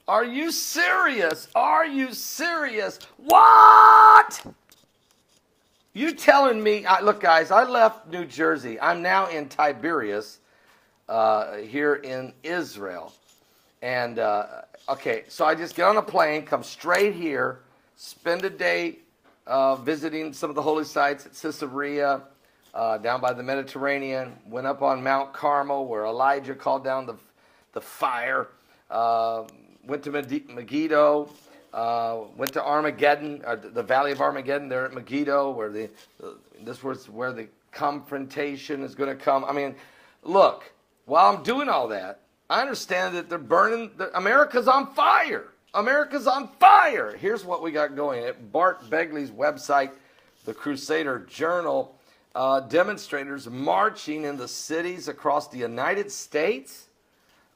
Are you serious? Are you serious? What? You telling me? Look, guys, I left New Jersey. I'm now in Tiberias, here in Israel. And, okay, so I just get on a plane, come straight here, spend a day visiting some of the holy sites at Caesarea, down by the Mediterranean, went up on Mount Carmel where Elijah called down the fire, went to Megiddo, went to Armageddon, the Valley of Armageddon there at Megiddo, where this was where the confrontation is going to come. I mean, look, while I'm doing all that, I understand that they're burning, America's on fire. America's on fire. Here's what we got going. At Bart Begley's website, the Crusader Journal, demonstrators marching in the cities across the United States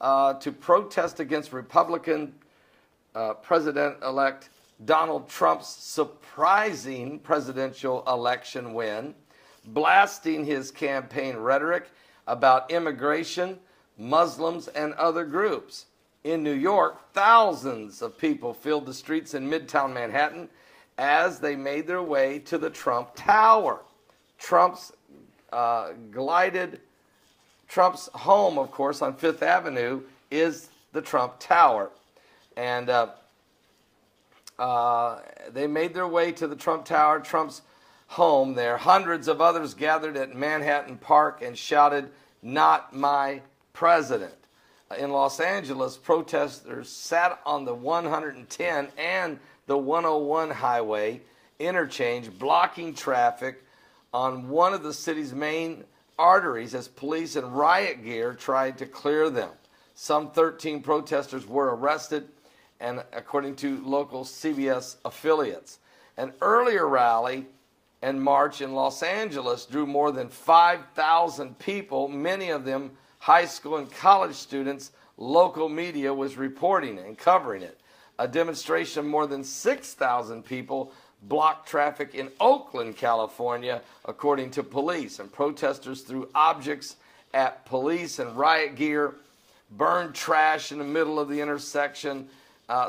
to protest against Republican President-elect Donald Trump's surprising presidential election win, blasting his campaign rhetoric about immigration, Muslims, and other groups. In New York, thousands of people filled the streets in Midtown Manhattan as they made their way to the Trump Tower. Trump's home, of course, on Fifth Avenue is the Trump Tower. And they made their way to the Trump Tower, Trump's home there. Hundreds of others gathered at Manhattan Park and shouted, "Not my president." In Los Angeles, protesters sat on the 110 and the 101 highway interchange, blocking traffic on one of the city's main arteries as police in riot gear tried to clear them. Some 13 protesters were arrested, and according to local CBS affiliates. An earlier rally and march in Los Angeles drew more than 5,000 people, many of them high school and college students. Local media was reporting and covering it. A demonstration of more than 6,000 people blocked traffic in Oakland, California, according to police. And protesters threw objects at police and riot gear, burned trash in the middle of the intersection,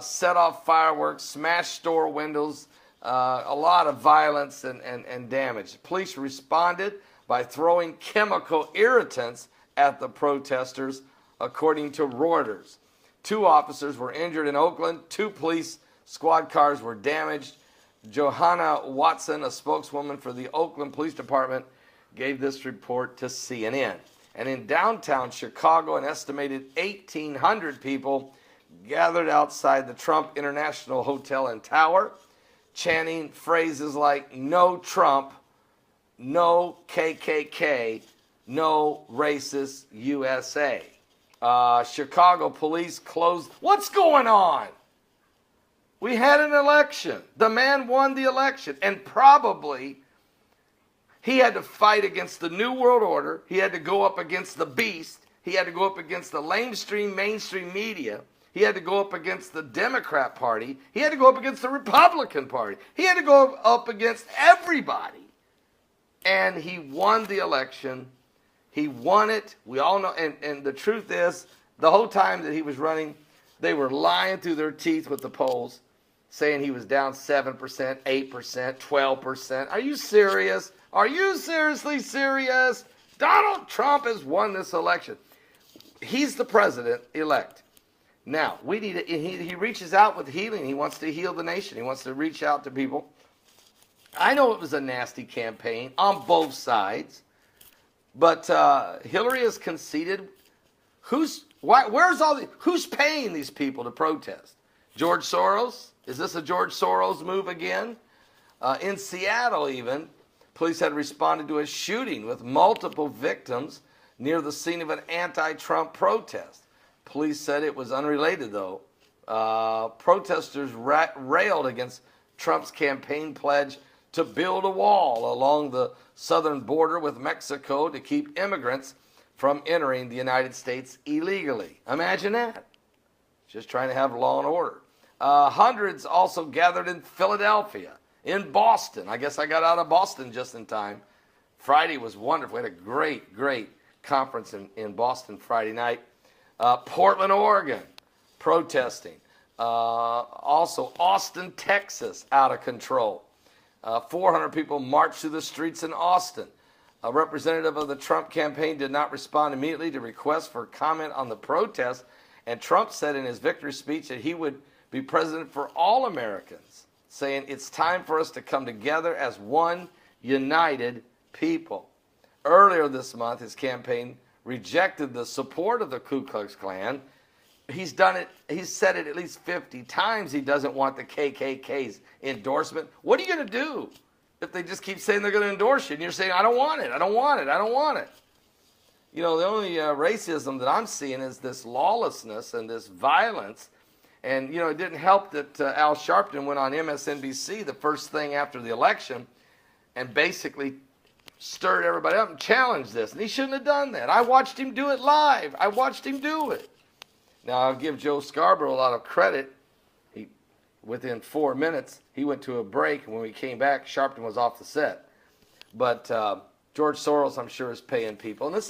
set off fireworks, smashed store windows, a lot of violence and damage. Police responded by throwing chemical irritants at the protesters, according to Reuters. 2 officers were injured in Oakland. 2 police squad cars were damaged. Johanna Watson, a spokeswoman for the Oakland Police Department, gave this report to CNN. And in downtown Chicago, an estimated 1,800 people gathered outside the Trump International Hotel and Tower, chanting phrases like "No Trump," "No KKK," "No Racist USA." Chicago police closed. What's going on? We had an election. The man won the election. And probably he had to fight against the New World Order. He had to go up against the beast. He had to go up against the mainstream media. He had to go up against the Democrat Party. He had to go up against the Republican Party. He had to go up against everybody. And he won the election. He won it. We all know. And the truth is, the whole time that he was running, they were lying through their teeth with the polls, saying he was down 7%, 8%, 12%. Are you serious? Are you seriously serious? Donald Trump has won this election. He's the president-elect. Now, we need he reaches out with healing. He wants to heal the nation. He wants to reach out to people. I know it was a nasty campaign on both sides. But Hillary has conceded. Who's paying these people to protest? George Soros? Is this a George Soros move again? In Seattle, even, police had responded to a shooting with multiple victims near the scene of an anti-Trump protest. Police said it was unrelated, though. Protesters railed against Trump's campaign pledge to build a wall along the southern border with Mexico to keep immigrants from entering the United States illegally. Imagine that. Just trying to have law and order. Hundreds also gathered in Philadelphia, in Boston. I guess I got out of Boston just in time. Friday was wonderful. We had a great conference in Boston Friday night. Portland, Oregon, protesting. Also, Austin, Texas, out of control. 400 people marched through the streets in Austin. A representative of the Trump campaign did not respond immediately to requests for comment on the protest, and Trump said in his victory speech that he would be president for all Americans, saying it's time for us to come together as one united people. Earlier this month, his campaign rejected the support of the Ku Klux Klan. He's said it at least 50 times he doesn't want the KKK's endorsement. What are you going to do if they just keep saying they're going to endorse you and you're saying, I don't want it, I don't want it, I don't want it? You know, the only racism that I'm seeing is this lawlessness and this violence. And, you know, it didn't help that Al Sharpton went on MSNBC the first thing after the election and basically stirred everybody up and challenged this. And he shouldn't have done that. I watched him do it live. I watched him do it. Now, I'll give Joe Scarborough a lot of credit. Within 4 minutes, he went to a break, and when we came back, Sharpton was off the set. But George Soros, I'm sure, is paying people. And this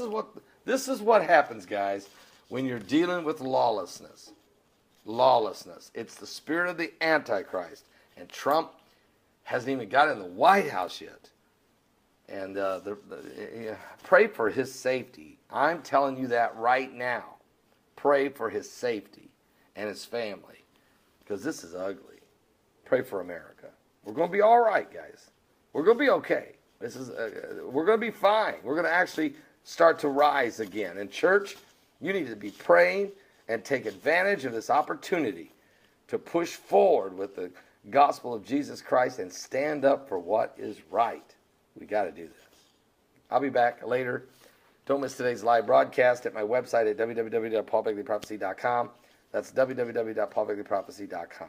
is what happens, guys, when you're dealing with lawlessness. Lawlessness. It's the spirit of the Antichrist. And Trump hasn't even got in the White House yet. And pray for his safety. I'm telling you that right now. Pray for his safety and his family, because this is ugly. Pray for America. We're going to be all right, guys. We're going to be okay. We're going to be fine. We're going to actually start to rise again. And church, you need to be praying and take advantage of this opportunity to push forward with the gospel of Jesus Christ and stand up for what is right. We got to do this. I'll be back later. Don't miss today's live broadcast at my website at www.paulbegleyprophecy.com. That's www.paulbegleyprophecy.com.